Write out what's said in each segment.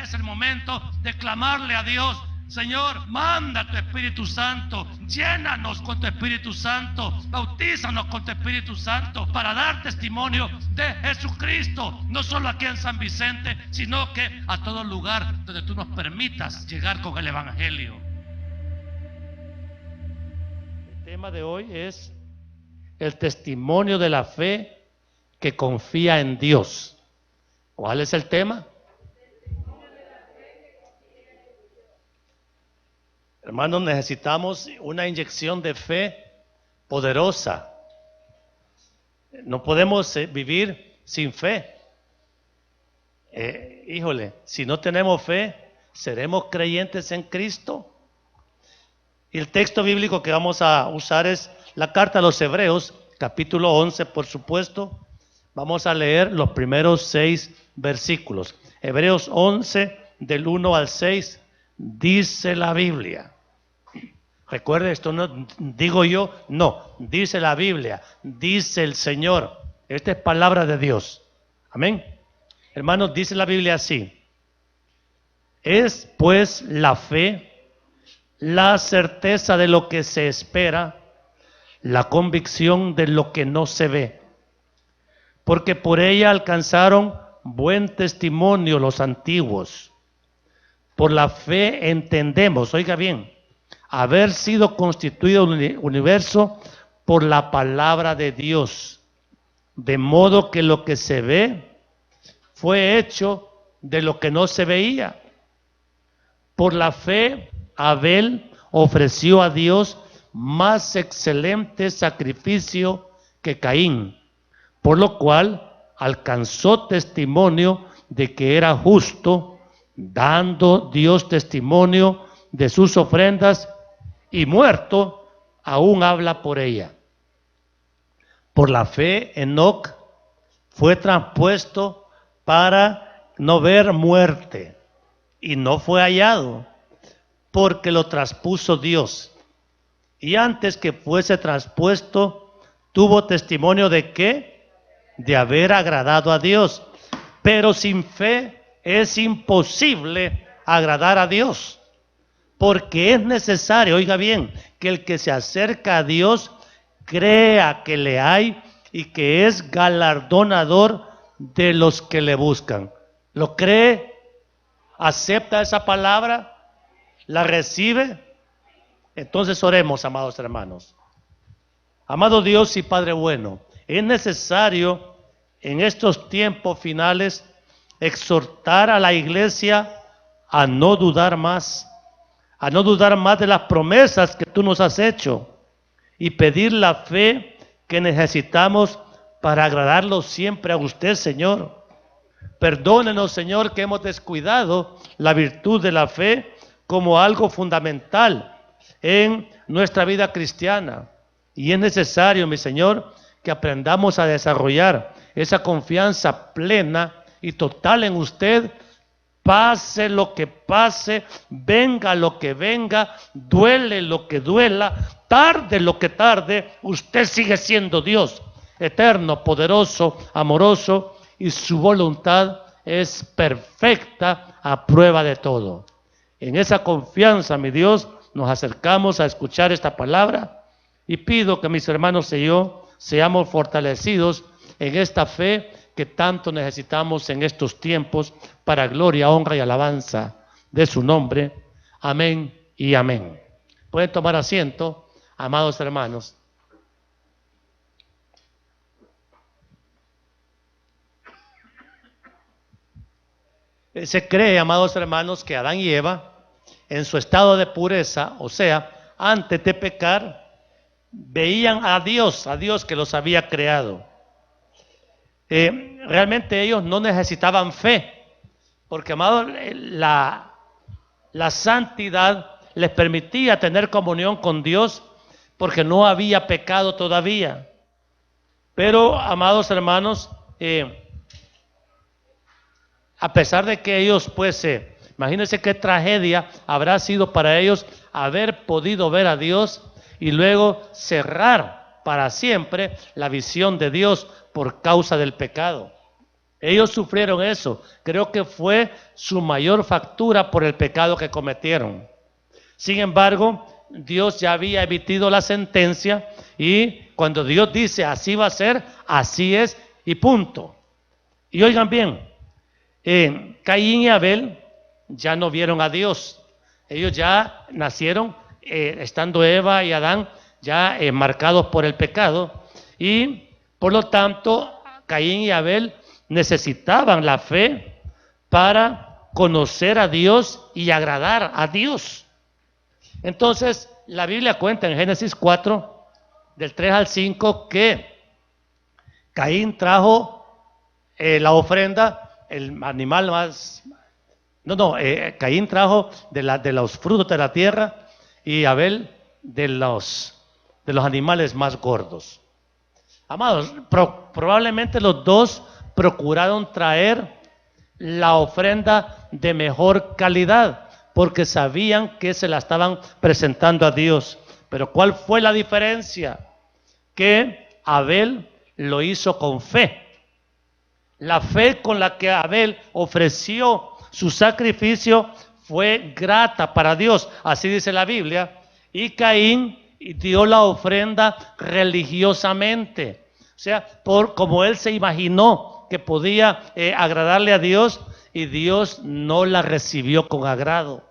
es el momento de clamarle a Dios: Señor, manda tu Espíritu Santo, llénanos con tu Espíritu Santo, bautízanos con tu Espíritu Santo para dar testimonio de Jesucristo, no solo aquí en San Vicente, sino que a todo lugar donde tú nos permitas llegar con el Evangelio. El tema de hoy es el testimonio de la fe que confía en Dios. ¿Cuál es el tema? Hermanos, necesitamos una inyección de fe poderosa. No podemos vivir sin fe. Si no tenemos fe, ¿seremos creyentes en Cristo? Y el texto bíblico que vamos a usar es la carta a los Hebreos, capítulo 11, por supuesto. Vamos a leer los primeros 6 versículos. Hebreos 11, del 1 al 6, dice la Biblia. Recuerde, esto no digo yo, no, dice la Biblia, dice el Señor. Esta es palabra de Dios. Amén. Hermanos, dice la Biblia así: es pues la fe la certeza de lo que se espera, la convicción de lo que no se ve, porque por ella alcanzaron buen testimonio los antiguos. Por la fe entendemos, oiga bien, haber sido constituido el universo por la palabra de Dios, de modo que lo que se ve fue hecho de lo que no se veía. Por la fe, Abel ofreció a Dios más excelente sacrificio que Caín, por lo cual alcanzó testimonio de que era justo, dando Dios testimonio de sus ofrendas, y muerto aún habla por ella. Por la fe, Enoc fue traspuesto para no ver muerte, y no fue hallado, porque lo traspuso Dios. Y antes que fuese traspuesto, tuvo testimonio de ¿qué? De haber agradado a Dios. Pero sin fe es imposible agradar a Dios, porque es necesario, oiga bien, que el que se acerca a Dios crea que le hay y que es galardonador de los que le buscan. ¿Lo cree? ¿Acepta esa palabra? ¿La recibe? Entonces oremos, amados hermanos. Amado Dios y Padre bueno, es necesario en estos tiempos finales exhortar a la iglesia a no dudar más de las promesas que tú nos has hecho y pedir la fe que necesitamos para agradarlo siempre a usted, Señor. Perdónenos, Señor, que hemos descuidado la virtud de la fe como algo fundamental en nuestra vida cristiana. Y es necesario, mi Señor, que aprendamos a desarrollar esa confianza plena y total en usted. Pase lo que pase, venga lo que venga, duele lo que duela, tarde lo que tarde, usted sigue siendo Dios, eterno, poderoso, amoroso, y su voluntad es perfecta a prueba de todo. En esa confianza, mi Dios, nos acercamos a escuchar esta palabra y pido que mis hermanos y yo seamos fortalecidos en esta fe que tanto necesitamos en estos tiempos para gloria, honra y alabanza de su nombre. Amén y amén. Pueden tomar asiento, amados hermanos. Se cree, amados hermanos, que Adán y Eva, en su estado de pureza, o sea, antes de pecar, veían a Dios que los había creado. Realmente ellos no necesitaban fe, porque, amados, la santidad les permitía tener comunión con Dios, porque no había pecado todavía. Pero, amados hermanos, a pesar de que ellos, pues, imagínense qué tragedia habrá sido para ellos haber podido ver a Dios y luego cerrar para siempre la visión de Dios por causa del pecado. Ellos sufrieron eso. Creo que fue su mayor factura por el pecado que cometieron. Sin embargo, Dios ya había emitido la sentencia y cuando Dios dice así va a ser, así es y punto. Y oigan bien, Caín y Abel ya no vieron a Dios. Ellos ya nacieron, estando Eva y Adán ya marcados por el pecado, y por lo tanto Caín y Abel necesitaban la fe para conocer a Dios y agradar a Dios. Entonces la Biblia cuenta en Génesis 4 del 3 al 5 que Caín trajo la ofrenda, el animal más... Caín trajo de los frutos de la tierra y Abel de los animales más gordos. Amados, probablemente los dos procuraron traer la ofrenda de mejor calidad porque sabían que se la estaban presentando a Dios. Pero ¿cuál fue la diferencia? Que Abel lo hizo con fe. La fe con la que Abel ofreció su sacrificio fue grata para Dios, así dice la Biblia. Y Caín dio la ofrenda religiosamente, o sea, como él se imaginó que podía agradarle a Dios, y Dios no la recibió con agrado.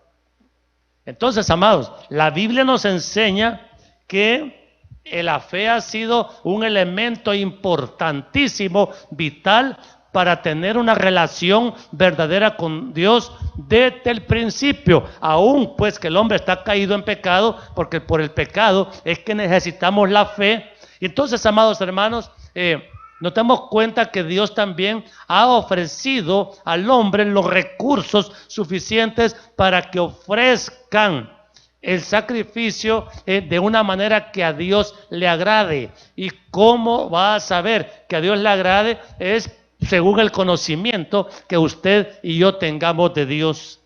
Entonces, amados, la Biblia nos enseña que la fe ha sido un elemento importantísimo, vital, para tener una relación verdadera con Dios desde el principio, aún pues que el hombre está caído en pecado, porque por el pecado es que necesitamos la fe. Y entonces, amados hermanos, nos damos cuenta que Dios también ha ofrecido al hombre los recursos suficientes para que ofrezcan el sacrificio de una manera que a Dios le agrade. ¿Y cómo va a saber que a Dios le agrade? Es según el conocimiento que usted y yo tengamos de Dios.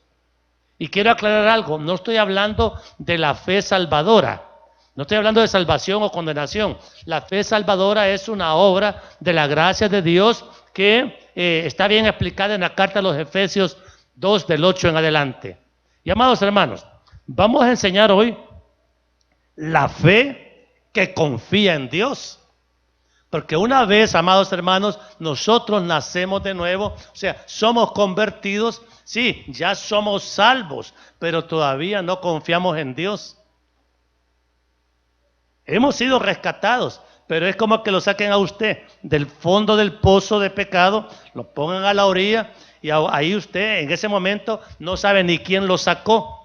Y quiero aclarar algo, no estoy hablando de la fe salvadora, no estoy hablando de salvación o condenación. La fe salvadora es una obra de la gracia de Dios que está bien explicada en la carta a los Efesios 2 del 8 en adelante. Y amados hermanos, vamos a enseñar hoy la fe que confía en Dios. Porque una vez, amados hermanos, nosotros nacemos de nuevo, o sea, somos convertidos, sí, ya somos salvos, pero todavía no confiamos en Dios. Hemos sido rescatados, pero es como que lo saquen a usted del fondo del pozo de pecado, lo pongan a la orilla y ahí usted en ese momento no sabe ni quién lo sacó.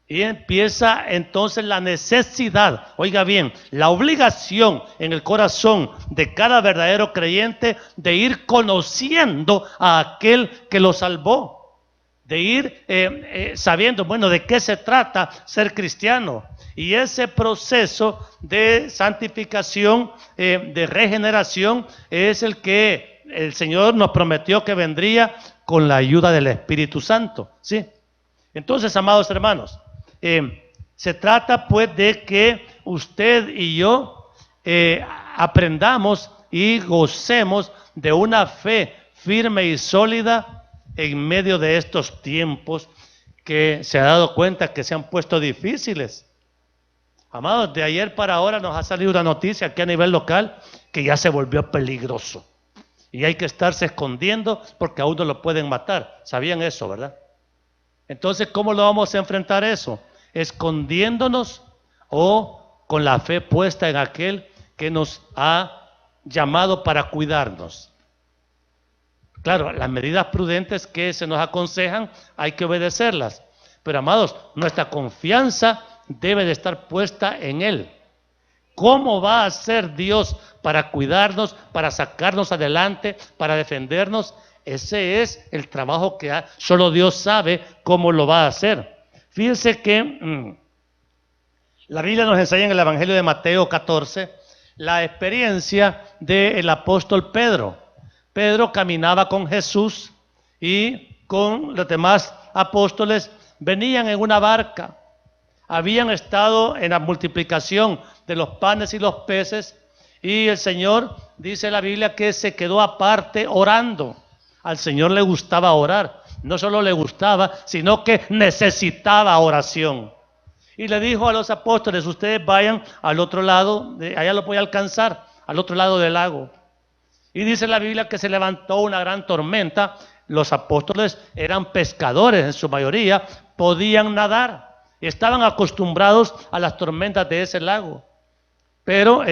Y empieza entonces la necesidad, oiga bien, la obligación en el corazón de cada verdadero creyente de ir conociendo a aquel que lo salvó, de ir sabiendo, bueno, de qué se trata ser cristiano. Y ese proceso de santificación, de regeneración, es el que el Señor nos prometió que vendría con la ayuda del Espíritu Santo, ¿sí? Entonces, amados hermanos, se trata pues de que usted y yo aprendamos y gocemos de una fe firme y sólida en medio de estos tiempos que se ha dado cuenta que se han puesto difíciles. Amados, de ayer para ahora nos ha salido una noticia aquí a nivel local que ya se volvió peligroso y hay que estarse escondiendo porque a uno lo pueden matar. ¿Sabían eso, verdad? Entonces, ¿cómo lo vamos a enfrentar eso? ¿Escondiéndonos o con la fe puesta en aquel que nos ha llamado para cuidarnos? Claro, las medidas prudentes que se nos aconsejan hay que obedecerlas, pero amados, nuestra confianza debe de estar puesta en Él. ¿Cómo va a ser Dios para cuidarnos, para sacarnos adelante, para defendernos? Ese es el trabajo que solo Dios sabe cómo lo va a hacer. Fíjense que la Biblia nos enseña en el Evangelio de Mateo 14 la experiencia del apóstol Pedro. Pedro caminaba con Jesús y con los demás apóstoles venían en una barca. Habían estado en la multiplicación de los panes y los peces Y el Señor, dice la Biblia, que se quedó aparte orando. Al Señor le gustaba orar. No solo le gustaba, sino que necesitaba oración. Y le dijo a los apóstoles, ustedes vayan al otro lado, allá lo voy a alcanzar, al otro lado del lago. Y dice la Biblia que se levantó una gran tormenta. Los apóstoles eran pescadores en su mayoría, podían nadar, estaban acostumbrados a las tormentas de ese lago. Pero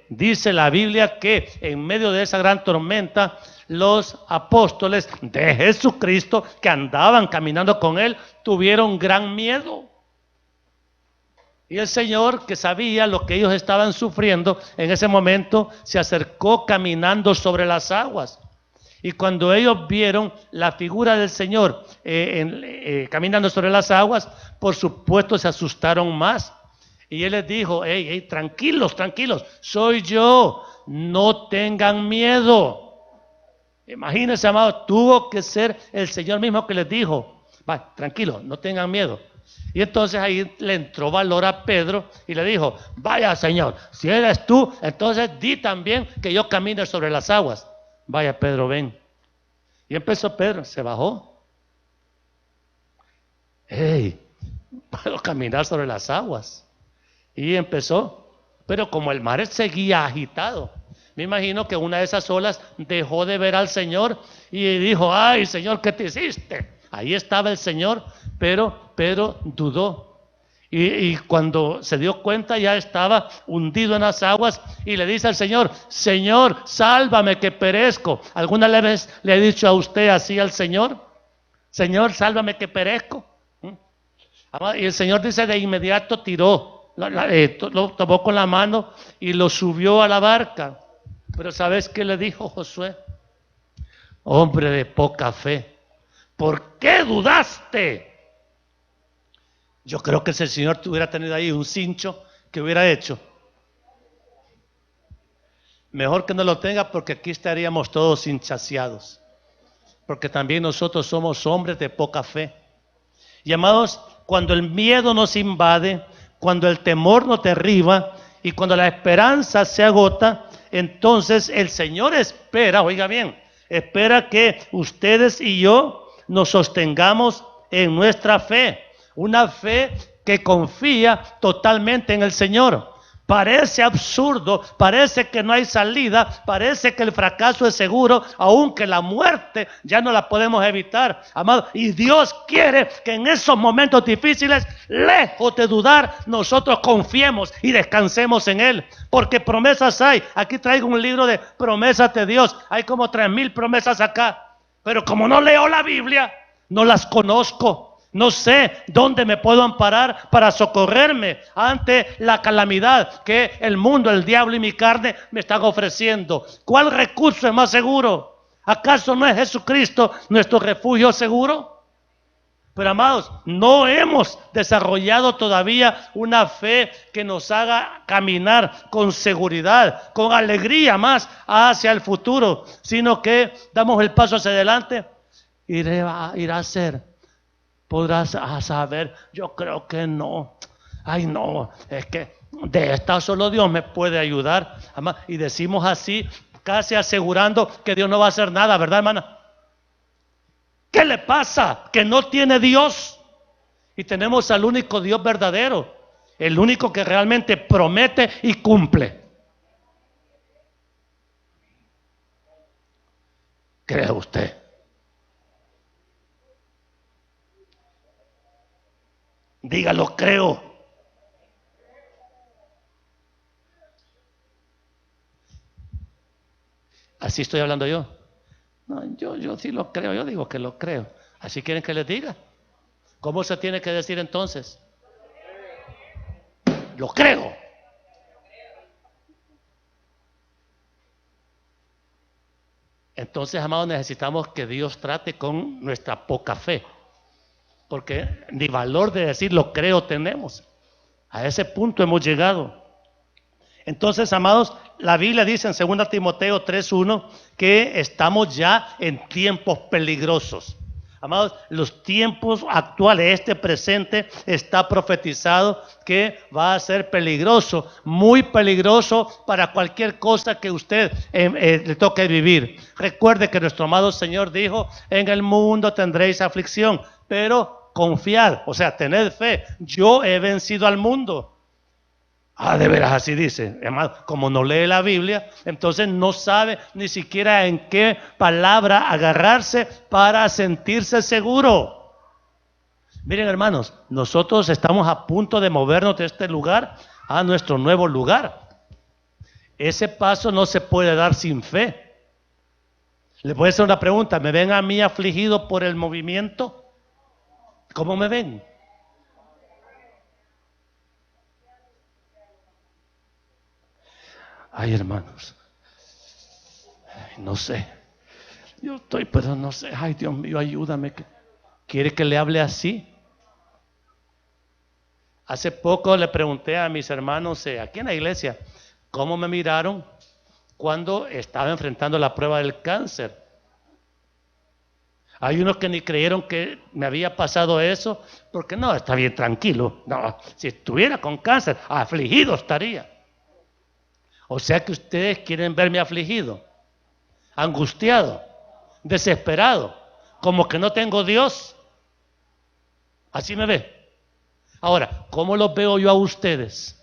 dice la Biblia que en medio de esa gran tormenta, los apóstoles de Jesucristo que andaban caminando con él, tuvieron gran miedo. Y el Señor, que sabía lo que ellos estaban sufriendo, en ese momento se acercó caminando sobre las aguas. Y cuando ellos vieron la figura del Señor caminando sobre las aguas, por supuesto se asustaron más. Y Él les dijo, hey, tranquilos, tranquilos, soy yo, no tengan miedo. Imagínense, amados, tuvo que ser el Señor mismo que les dijo, va, tranquilos, no tengan miedo. Y entonces ahí le entró valor a Pedro y le dijo, vaya Señor, si eres tú, entonces di también que yo camine sobre las aguas. Vaya Pedro, ven. Y empezó Pedro, se bajó. Hey, puedo caminar sobre las aguas. Y empezó, pero como el mar seguía agitado, me imagino que una de esas olas dejó de ver al Señor y dijo, ay Señor, ¿qué te hiciste? Ahí estaba el Señor, pero Pedro dudó. Y cuando se dio cuenta ya estaba hundido en las aguas y le dice al Señor, Señor, sálvame que perezco. ¿Alguna vez le he dicho a usted así al Señor? Señor, sálvame que perezco. Y el Señor dice de inmediato tiró, lo tomó con la mano y lo subió a la barca. Pero ¿sabes qué le dijo Josué? Hombre de poca fe, ¿por qué dudaste? Yo creo que si el Señor hubiera tenido ahí un cincho, ¿qué hubiera hecho? Mejor que no lo tenga, porque aquí estaríamos todos hinchaseados. Porque también nosotros somos hombres de poca fe. Y amados, cuando el miedo nos invade, cuando el temor nos derriba y cuando la esperanza se agota, entonces el Señor espera, oiga bien, espera que ustedes y yo nos sostengamos en nuestra fe. Una fe que confía totalmente en el Señor. Parece absurdo, parece que no hay salida, parece que el fracaso es seguro, aunque la muerte ya no la podemos evitar, amado. Y Dios quiere que en esos momentos difíciles, lejos de dudar, nosotros confiemos y descansemos en Él, porque promesas hay. Aquí traigo un libro de promesas de Dios, hay como 3,000 promesas acá, pero como no leo la Biblia, no las conozco. No sé dónde me puedo amparar para socorrerme ante la calamidad que el mundo, el diablo y mi carne me están ofreciendo. ¿Cuál recurso es más seguro? ¿Acaso no es Jesucristo nuestro refugio seguro? Pero amados, no hemos desarrollado todavía una fe que nos haga caminar con seguridad, con alegría más hacia el futuro, sino que damos el paso hacia adelante. Irá a ser. Podrás saber, yo creo que no. Ay no, es que de esta solo Dios me puede ayudar. Y decimos así, casi asegurando que Dios no va a hacer nada, ¿verdad, hermana? ¿Qué le pasa? Que no tiene Dios. Y tenemos al único Dios verdadero, el único que realmente promete y cumple. ¿Cree usted? Dígalo, creo. Así estoy hablando yo. No, yo sí lo creo, yo digo que lo creo. ¿Así quieren que les diga? ¿Cómo se tiene que decir entonces? Lo creo. Entonces, amados, necesitamos que Dios trate con nuestra poca fe. Porque ni valor de decir lo creo tenemos. A ese punto hemos llegado. Entonces, amados, la Biblia dice en 2 Timoteo 3:1 que estamos ya en tiempos peligrosos. Amados, los tiempos actuales, este presente, está profetizado que va a ser peligroso, muy peligroso para cualquier cosa que usted le toque vivir. Recuerde que nuestro amado Señor dijo, en el mundo tendréis aflicción, pero confiad, o sea, tened fe, yo he vencido al mundo. Ah, de veras, así dice. Además, como no lee la Biblia, entonces no sabe ni siquiera en qué palabra agarrarse para sentirse seguro. Miren, hermanos, nosotros estamos a punto de movernos de este lugar a nuestro nuevo lugar. Ese paso no se puede dar sin fe. Le voy a hacer una pregunta. ¿Me ven a mí afligido por el movimiento? ¿Cómo me ven? Ay, hermanos, no sé, yo estoy, pero no sé, ay, Dios mío, ayúdame. ¿Quiere que le hable así? Hace poco le pregunté a mis hermanos aquí en la iglesia, ¿cómo me miraron cuando estaba enfrentando la prueba del cáncer? Hay unos que ni creyeron que me había pasado eso, porque no, está bien tranquilo. No, si estuviera con cáncer, afligido estaría. O sea que ustedes quieren verme afligido, angustiado, desesperado, como que no tengo Dios. Así me ve. Ahora, ¿cómo los veo yo a ustedes?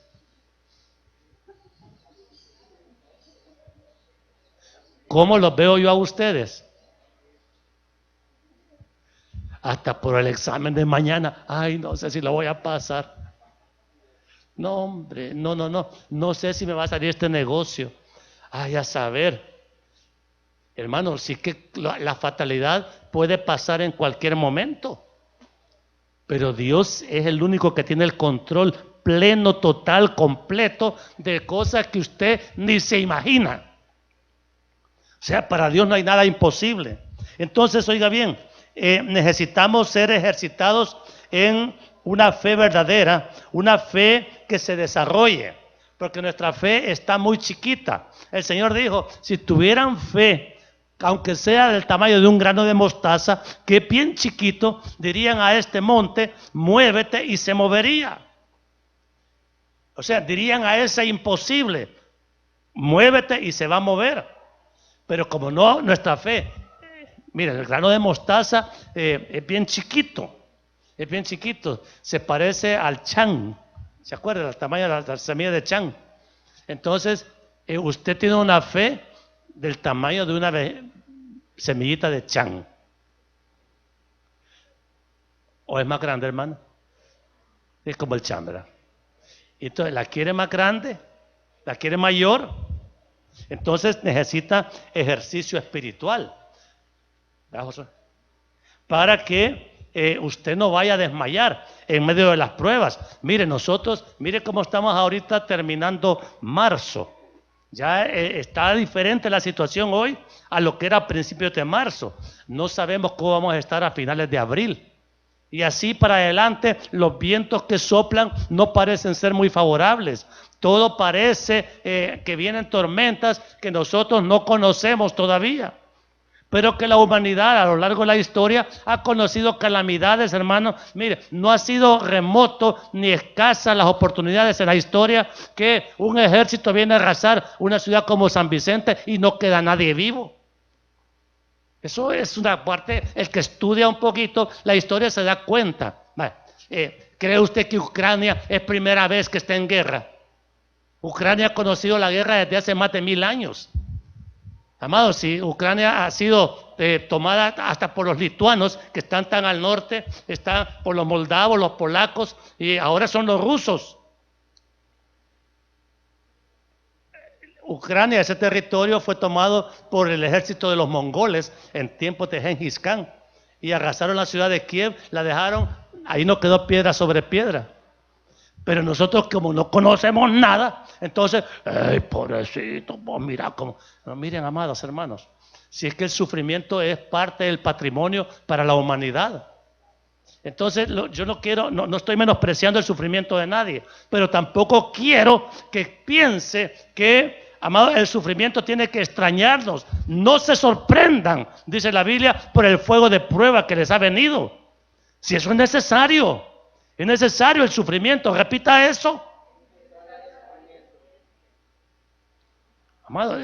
¿Cómo los veo yo a ustedes? Hasta por el examen de mañana, ay, no sé si lo voy a pasar. No, hombre, no sé si me va a salir este negocio. Ay, a saber. Hermano, sí que la fatalidad puede pasar en cualquier momento. Pero Dios es el único que tiene el control pleno, total, completo de cosas que usted ni se imagina. O sea, para Dios no hay nada imposible. Entonces, oiga bien, necesitamos ser ejercitados en una fe verdadera, una fe que se desarrolle, porque nuestra fe está muy chiquita. El Señor dijo, si tuvieran fe, aunque sea del tamaño de un grano de mostaza, que bien chiquito, dirían a este monte, muévete y se movería. O sea, dirían a ese imposible, muévete y se va a mover. Pero como no, nuestra fe, miren, el grano de mostaza es bien chiquito. Es bien chiquito, se parece al chan. ¿Se acuerdan? El tamaño de la semilla de chan. Entonces, usted tiene una fe del tamaño de una semillita de chan. ¿O es más grande, hermano? Es como el chan, ¿verdad? Entonces, ¿la quiere más grande? ¿La quiere mayor? Entonces, necesita ejercicio espiritual. ¿Verdad, José? Para que usted no vaya a desmayar en medio de las pruebas. Mire, mire cómo estamos ahorita terminando marzo. Ya está diferente la situación hoy a lo que era a principios de marzo. No sabemos cómo vamos a estar a finales de abril. Y así para adelante, los vientos que soplan no parecen ser muy favorables. Todo parece que vienen tormentas que nosotros no conocemos todavía. Pero que la humanidad a lo largo de la historia ha conocido calamidades, hermanos. Mire, no ha sido remoto ni escasa las oportunidades en la historia que un ejército viene a arrasar una ciudad como San Vicente y no queda nadie vivo. Eso es una parte, el que estudia un poquito la historia se da cuenta. ¿Cree usted que Ucrania es primera vez que está en guerra? Ucrania ha conocido la guerra desde hace más de 1000 años. Amados, si Ucrania ha sido tomada hasta por los lituanos que están tan al norte, están por los moldavos, los polacos y ahora son los rusos. Ucrania, ese territorio fue tomado por el ejército de los mongoles en tiempos de Gengis Khan y arrasaron la ciudad de Kiev, la dejaron, ahí no quedó piedra sobre piedra. Pero nosotros como no conocemos nada, entonces, ¡ay, pobrecito! Pues mira cómo. No, miren, amados hermanos, si es que el sufrimiento es parte del patrimonio para la humanidad. Entonces, yo no quiero, no estoy menospreciando el sufrimiento de nadie, pero tampoco quiero que piense que Amado, el sufrimiento tiene que extrañarnos. No se sorprendan, dice la Biblia, por el fuego de prueba que les ha venido. Si eso es necesario el sufrimiento. Repita eso. Amado,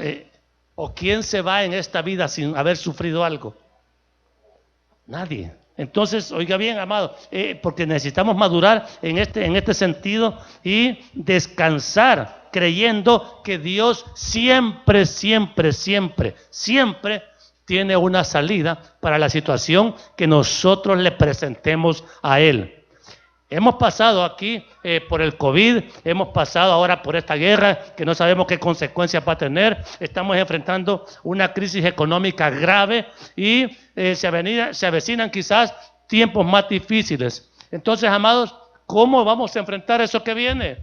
¿o quién se va en esta vida sin haber sufrido algo? Nadie. Entonces, oiga bien, amado, porque necesitamos madurar en este sentido y descansar creyendo que Dios siempre tiene una salida para la situación que nosotros le presentemos a Él. Hemos pasado aquí por el COVID, hemos pasado ahora por esta guerra que no sabemos qué consecuencias va a tener. Estamos enfrentando una crisis económica grave y se avecinan quizás tiempos más difíciles. Entonces, amados, ¿cómo vamos a enfrentar eso que viene?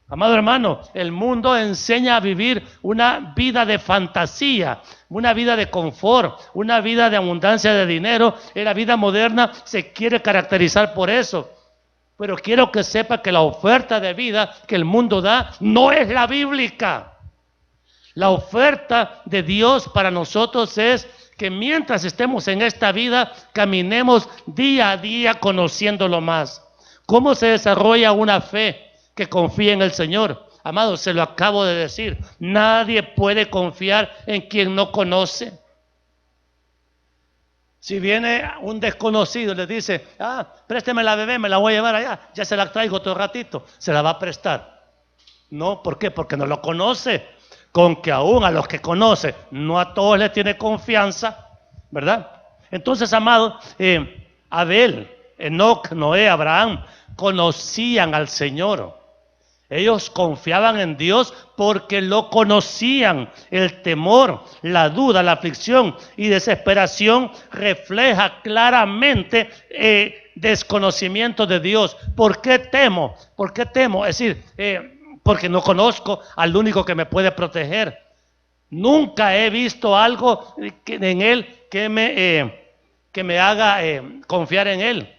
Amado hermano, el mundo enseña a vivir una vida de fantasía, una vida de confort, una vida de abundancia de dinero. La vida moderna se quiere caracterizar por eso. Pero quiero que sepa que la oferta de vida que el mundo da no es la bíblica. La oferta de Dios para nosotros es que mientras estemos en esta vida, caminemos día a día conociéndolo más. ¿Cómo se desarrolla una fe que confía en el Señor? Amados, se lo acabo de decir. Nadie puede confiar en quien no conoce. Si viene un desconocido y le dice, présteme la bebé, me la voy a llevar allá, ya se la traigo todo ratito, se la va a prestar. No, ¿por qué? Porque no lo conoce. Con que aún a los que conoce, no a todos les tiene confianza, ¿verdad? Entonces, amados, Abel, Enoc, Noé, Abraham, conocían al Señor. Ellos confiaban en Dios porque lo conocían. El temor, la duda, la aflicción y desesperación refleja claramente desconocimiento de Dios. ¿Por qué temo? ¿Por qué temo? Es decir, porque no conozco al único que me puede proteger. Nunca he visto algo en Él que me haga confiar en Él.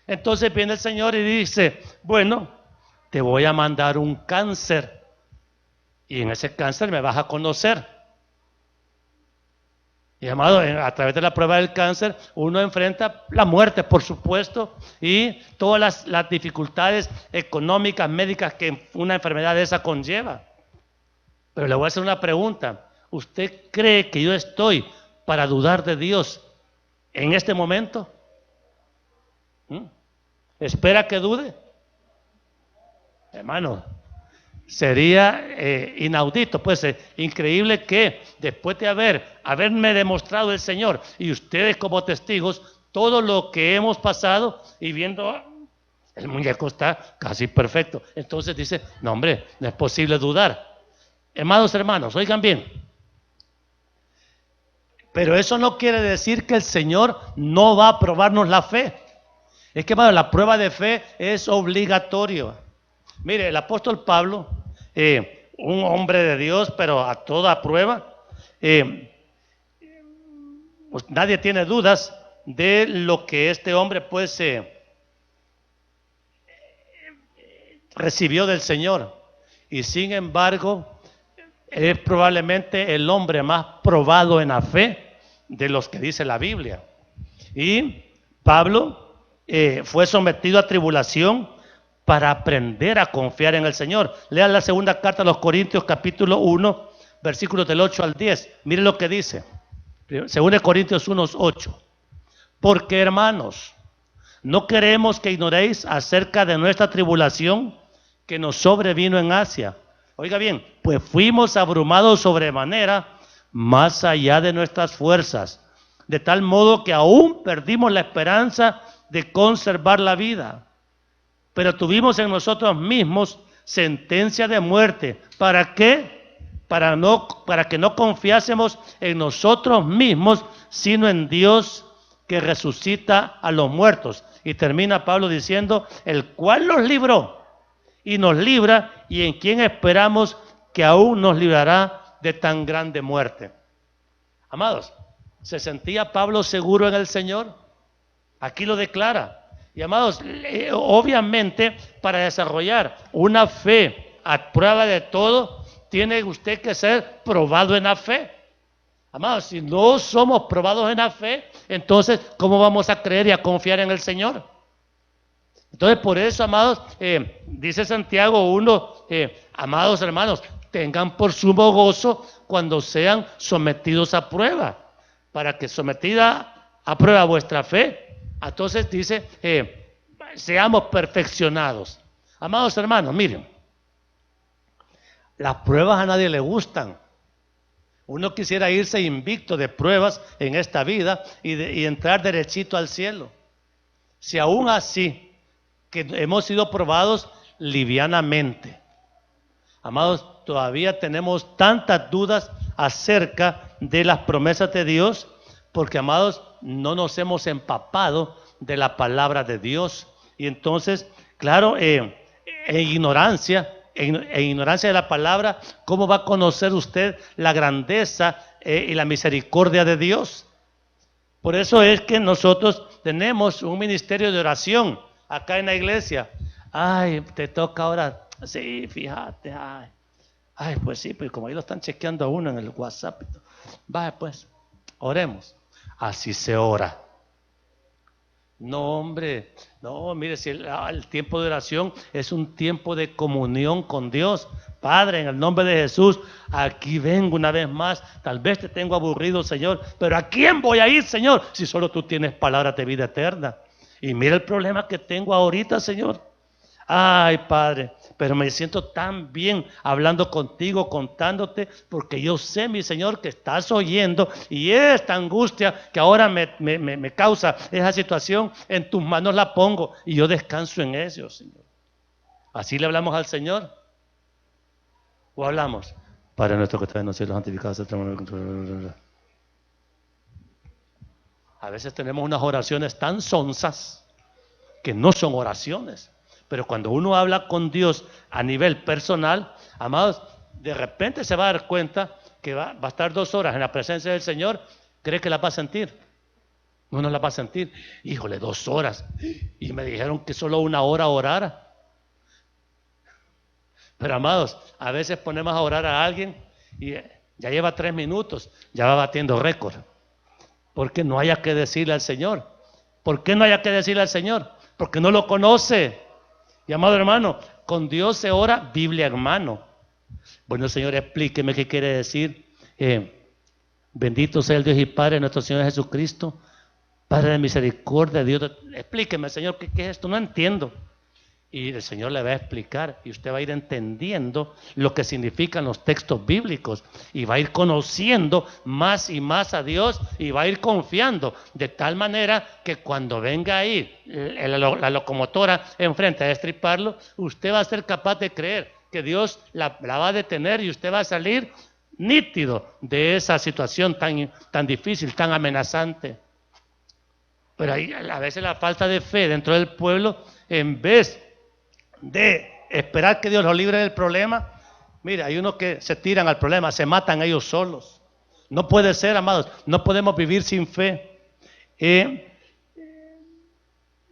Entonces viene el Señor y dice, bueno, te voy a mandar un cáncer y en ese cáncer me vas a conocer. Y amado, a través de la prueba del cáncer uno enfrenta la muerte, por supuesto, y todas las dificultades económicas, médicas que una enfermedad de esa conlleva. Pero le voy a hacer una pregunta. ¿Usted cree que yo estoy para dudar de Dios en este momento? ¿Espera que dude? Hermano, sería inaudito, pues increíble que después de haberme demostrado el Señor y ustedes como testigos todo lo que hemos pasado y viendo el muñeco está casi perfecto. Entonces dice, no hombre, no es posible dudar. Hermanos, oigan bien. Pero eso no quiere decir que el Señor no va a probarnos la fe. Es que, hermano, la prueba de fe es obligatoria. Mire, el apóstol Pablo, un hombre de Dios, pero a toda prueba, pues nadie tiene dudas de lo que este hombre pues recibió del Señor. Y sin embargo, es probablemente el hombre más probado en la fe de los que dice la Biblia. Y Pablo fue sometido a tribulación para aprender a confiar en el Señor. Lean la segunda carta a los Corintios, capítulo 1, versículos del 8 al 10. Miren lo que dice. Según Corintios 1, 8. Porque, hermanos, no queremos que ignoréis acerca de nuestra tribulación que nos sobrevino en Asia. Oiga bien, pues fuimos abrumados sobremanera, más allá de nuestras fuerzas, de tal modo que aún perdimos la esperanza de conservar la vida. Pero tuvimos en nosotros mismos sentencia de muerte. ¿Para qué? Para que no confiásemos en nosotros mismos, sino en Dios que resucita a los muertos. Y termina Pablo diciendo, el cual nos libró y nos libra, y en quien esperamos que aún nos librará de tan grande muerte. Amados, ¿se sentía Pablo seguro en el Señor? Aquí lo declara. Y amados, obviamente para desarrollar una fe a prueba de todo, tiene usted que ser probado en la fe. Amados, si no somos probados en la fe, entonces, ¿cómo vamos a creer y a confiar en el Señor? Entonces, por eso, amados, dice Santiago 1, amados hermanos, tengan por sumo gozo cuando sean sometidos a prueba, para que sometida a prueba vuestra fe, entonces dice, seamos perfeccionados. Amados hermanos, miren, las pruebas a nadie le gustan. Uno quisiera irse invicto de pruebas en esta vida y entrar derechito al cielo. Si aún así, que hemos sido probados livianamente. Amados, todavía tenemos tantas dudas acerca de las promesas de Dios, porque, amados, no nos hemos empapado de la palabra de Dios. Y entonces, claro, en ignorancia de la palabra, ¿cómo va a conocer usted la grandeza y la misericordia de Dios? Por eso es que nosotros tenemos un ministerio de oración acá en la iglesia. Ay, te toca orar. Sí, fíjate. Ay, pues sí, pues como ahí lo están chequeando a uno en el WhatsApp. Vaya pues, oremos. Así se ora. No, hombre, no, mire, si el tiempo de oración es un tiempo de comunión con Dios. Padre, en el nombre de Jesús, aquí vengo una vez más. Tal vez te tengo aburrido, Señor, pero ¿a quién voy a ir, Señor? Si solo tú tienes palabras de vida eterna. Y mira el problema que tengo ahorita, Señor. Ay, Padre, pero me siento tan bien hablando contigo, contándote, porque yo sé, mi Señor, que estás oyendo, y esta angustia que ahora me causa esa situación, en tus manos la pongo y yo descanso en eso, Señor. Así le hablamos al Señor. ¿O hablamos? Padre nuestro que estás en los cielos, santificado sea tu nombre. A veces tenemos unas oraciones tan sonsas que no son oraciones. Pero cuando uno habla con Dios a nivel personal, amados, de repente se va a dar cuenta que va a estar 2 horas en la presencia del Señor. ¿Cree que la va a sentir? No la va a sentir. Híjole, 2 horas. Y me dijeron que solo 1 hora orara. Pero, amados, a veces ponemos a orar a alguien y ya lleva 3 minutos, ya va batiendo récord. Porque no haya que decirle al Señor. ¿Por qué no haya que decirle al Señor? Porque no lo conoce. Y, amado hermano, con Dios se ora Biblia en mano. Bueno, Señor, explíqueme qué quiere decir. Bendito sea el Dios y Padre de nuestro Señor Jesucristo, Padre de misericordia, Dios. Explíqueme, Señor, ¿qué es esto? No entiendo. Y el Señor le va a explicar y usted va a ir entendiendo lo que significan los textos bíblicos y va a ir conociendo más y más a Dios y va a ir confiando de tal manera que cuando venga ahí la locomotora enfrente a destriparlo, usted va a ser capaz de creer que Dios la va a detener y usted va a salir nítido de esa situación tan difícil, tan amenazante. Pero ahí, a veces la falta de fe dentro del pueblo, en vez de esperar que Dios los libre del problema, mira, hay unos que se tiran al problema, se matan ellos solos. No puede ser, amados, no podemos vivir sin fe.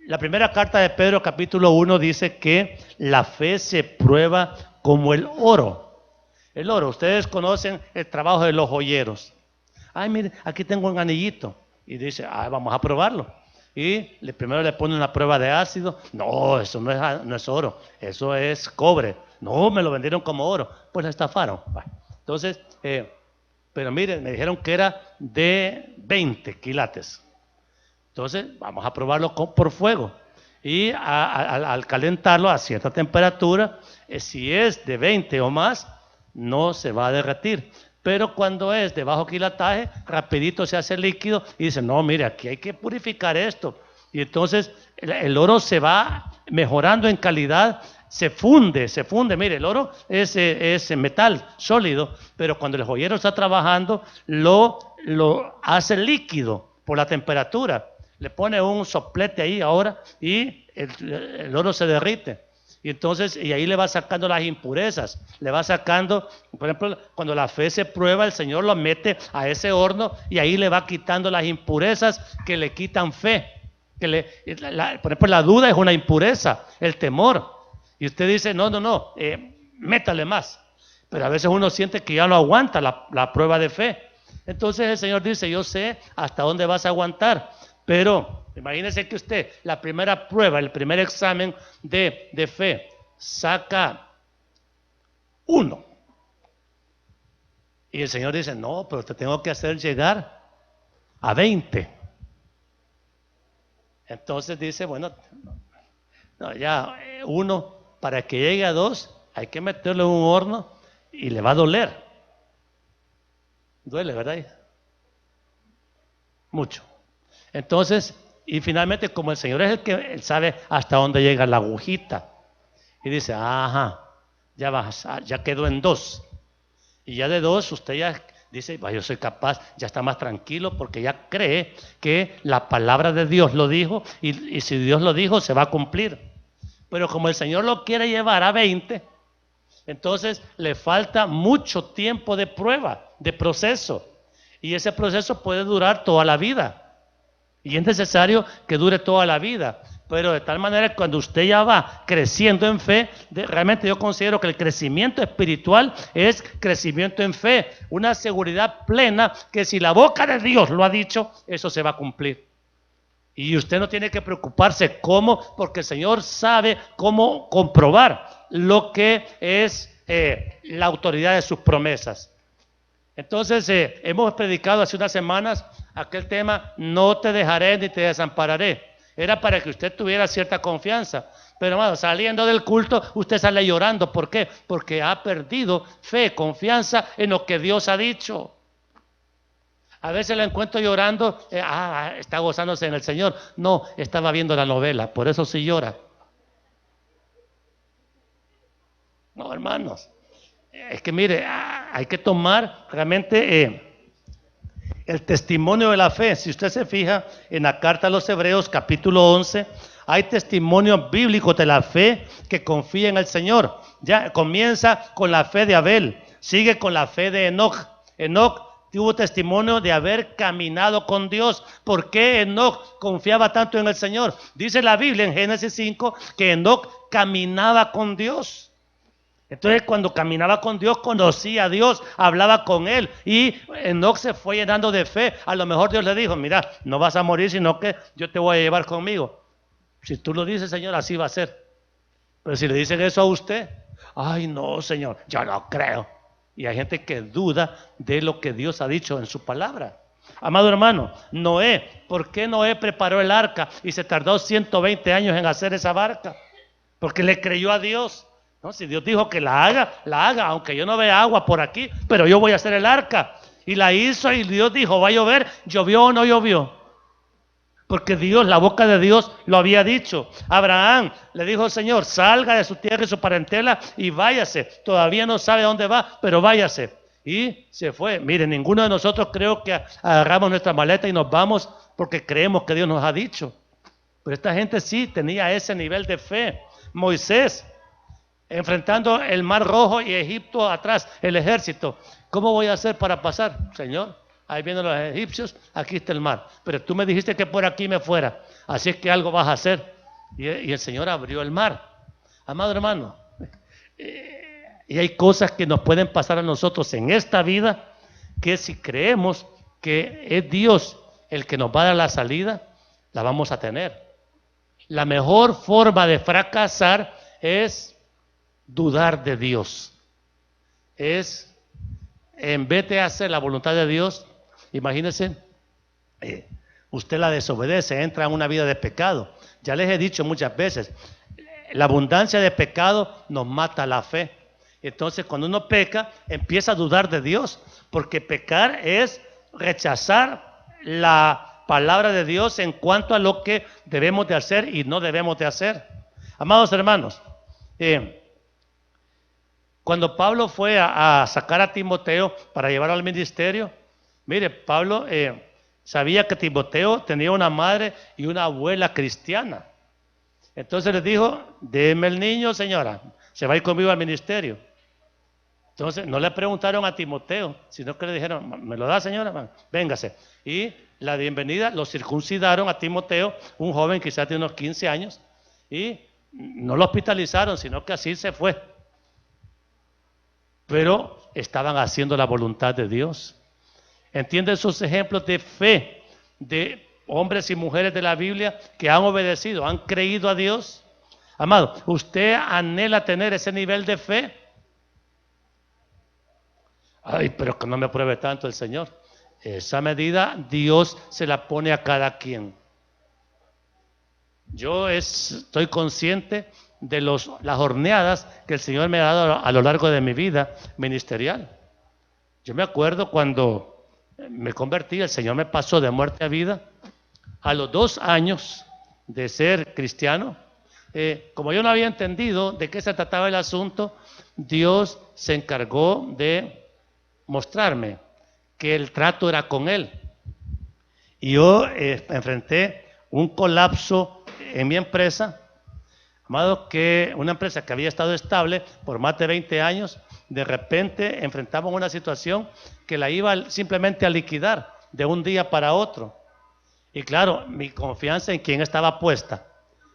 La primera carta de Pedro, capítulo 1, dice que la fe se prueba como el oro. El oro, ustedes conocen el trabajo de los joyeros. Ay, mire, aquí tengo un anillito. Y dice, vamos a probarlo. Y primero le ponen una prueba de ácido. No, eso no es oro, eso es cobre. No, me lo vendieron como oro. Pues la estafaron. Entonces, pero miren, me dijeron que era de 20 quilates. Entonces, vamos a probarlo por fuego. Y al calentarlo a cierta temperatura, si es de 20 o más, no se va a derretir. Pero cuando es de bajo quilataje, rapidito se hace líquido y dice, no, mire, aquí hay que purificar esto. Y entonces el oro se va mejorando en calidad, se funde. Mire, el oro es metal sólido, pero cuando el joyero está trabajando, lo hace líquido por la temperatura. Le pone un soplete ahí ahora y el oro se derrite. Y entonces, y ahí le va sacando las impurezas, le va sacando, por ejemplo, cuando la fe se prueba, el Señor lo mete a ese horno y ahí le va quitando las impurezas que le quitan fe. Por ejemplo, la duda es una impureza, el temor. Y usted dice, no, métale más. Pero a veces uno siente que ya no aguanta la prueba de fe. Entonces el Señor dice, yo sé hasta dónde vas a aguantar. Pero imagínese que usted, la primera prueba, el primer examen de fe, saca 1. Y el Señor dice, no, pero te tengo que hacer llegar a 20. Entonces dice, bueno, no, ya 1, para que llegue a 2, hay que meterlo en un horno y le va a doler. Duele, ¿verdad? Mucho. Entonces, y finalmente, como el Señor es el que él sabe hasta dónde llega la agujita, y dice, ajá, ya quedó en 2. Y ya de 2, usted ya dice, yo soy capaz, ya está más tranquilo porque ya cree que la palabra de Dios lo dijo y si Dios lo dijo, se va a cumplir. Pero como el Señor lo quiere llevar a 20, entonces le falta mucho tiempo de prueba, de proceso. Y ese proceso puede durar toda la vida. Y es necesario que dure toda la vida. Pero de tal manera que cuando usted ya va creciendo en fe, realmente yo considero que el crecimiento espiritual es crecimiento en fe. Una seguridad plena que si la boca de Dios lo ha dicho, eso se va a cumplir. Y usted no tiene que preocuparse cómo, porque el Señor sabe cómo comprobar lo que es la autoridad de sus promesas. Entonces hemos predicado hace unas semanas aquel tema, no te dejaré ni te desampararé. Era para que usted tuviera cierta confianza. Pero hermano, saliendo del culto, usted sale llorando. ¿Por qué? Porque ha perdido fe, confianza en lo que Dios ha dicho. A veces la encuentro llorando, está gozándose en el Señor. No, estaba viendo la novela, por eso sí llora. No, hermanos. Es que mire, hay que tomar realmente el testimonio de la fe. Si usted se fija en la carta a los Hebreos capítulo 11, hay testimonios bíblicos de la fe que confía en el Señor. Ya comienza con la fe de Abel, sigue con la fe de Enoc. Enoc tuvo testimonio de haber caminado con Dios. ¿Por qué Enoc confiaba tanto en el Señor? Dice la Biblia en Génesis 5 que Enoc caminaba con Dios. Entonces cuando caminaba con Dios, conocía a Dios, hablaba con Él y Enoc se fue llenando de fe. A lo mejor Dios le dijo, mira, no vas a morir, sino que yo te voy a llevar conmigo. Si tú lo dices, Señor, así va a ser. Pero si le dicen eso a usted, ay no, Señor, yo no creo. Y hay gente que duda de lo que Dios ha dicho en su palabra. Amado hermano, Noé, ¿por qué Noé preparó el arca y se tardó 120 años en hacer esa barca? Porque le creyó a Dios. No, si Dios dijo que la haga, aunque yo no vea agua por aquí, pero yo voy a hacer el arca. Y la hizo y Dios dijo, va a llover, ¿llovió o no llovió? Porque Dios, la boca de Dios lo había dicho. Abraham le dijo al Señor, salga de su tierra y su parentela y váyase. Todavía no sabe a dónde va, pero váyase. Y se fue. Mire, ninguno de nosotros creo que agarramos nuestra maleta y nos vamos porque creemos que Dios nos ha dicho. Pero esta gente sí tenía ese nivel de fe. Moisés, enfrentando el Mar Rojo y Egipto atrás, el ejército. ¿Cómo voy a hacer para pasar, Señor? Ahí vienen los egipcios, aquí está el mar. Pero tú me dijiste que por aquí me fuera, así es que algo vas a hacer. Y el Señor abrió el mar. Amado hermano, y hay cosas que nos pueden pasar a nosotros en esta vida, que si creemos que es Dios el que nos va a dar la salida, la vamos a tener. La mejor forma de fracasar es dudar de Dios. Es, en vez de hacer la voluntad de Dios, imagínense, usted la desobedece, entra en una vida de pecado. Ya les he dicho muchas veces, la abundancia de pecado nos mata la fe. Entonces cuando uno peca, empieza a dudar de Dios, porque pecar es rechazar la palabra de Dios en cuanto a lo que debemos de hacer y no debemos de hacer. Amados hermanos, cuando Pablo fue a sacar a Timoteo para llevarlo al ministerio, mire, Pablo sabía que Timoteo tenía una madre y una abuela cristiana. Entonces les dijo, déme el niño, señora, se va a ir conmigo al ministerio. Entonces no le preguntaron a Timoteo, sino que le dijeron, ¿me lo da, señora? Véngase. Y la bienvenida, lo circuncidaron a Timoteo, un joven quizás de unos 15 años, y no lo hospitalizaron, sino que así se fue. pero estaban haciendo la voluntad de Dios. ¿Entienden esos ejemplos de fe de hombres y mujeres de la Biblia que han obedecido, han creído a Dios? Amado, ¿usted anhela tener ese nivel de fe? Ay, pero que no me pruebe tanto el Señor. Esa medida Dios se la pone a cada quien. Yo estoy consciente de las horneadas que el Señor me ha dado a lo largo de mi vida ministerial. Yo me acuerdo cuando me convertí, el Señor me pasó de muerte a vida. A los 2 años de ser cristiano, como yo no había entendido de qué se trataba el asunto, Dios se encargó de mostrarme que el trato era con Él. Y yo enfrenté un colapso en mi empresa, amado, que una empresa que había estado estable por más de 20 años, de repente enfrentamos una situación que la iba simplemente a liquidar de un día para otro. Y claro, mi confianza en quién estaba puesta,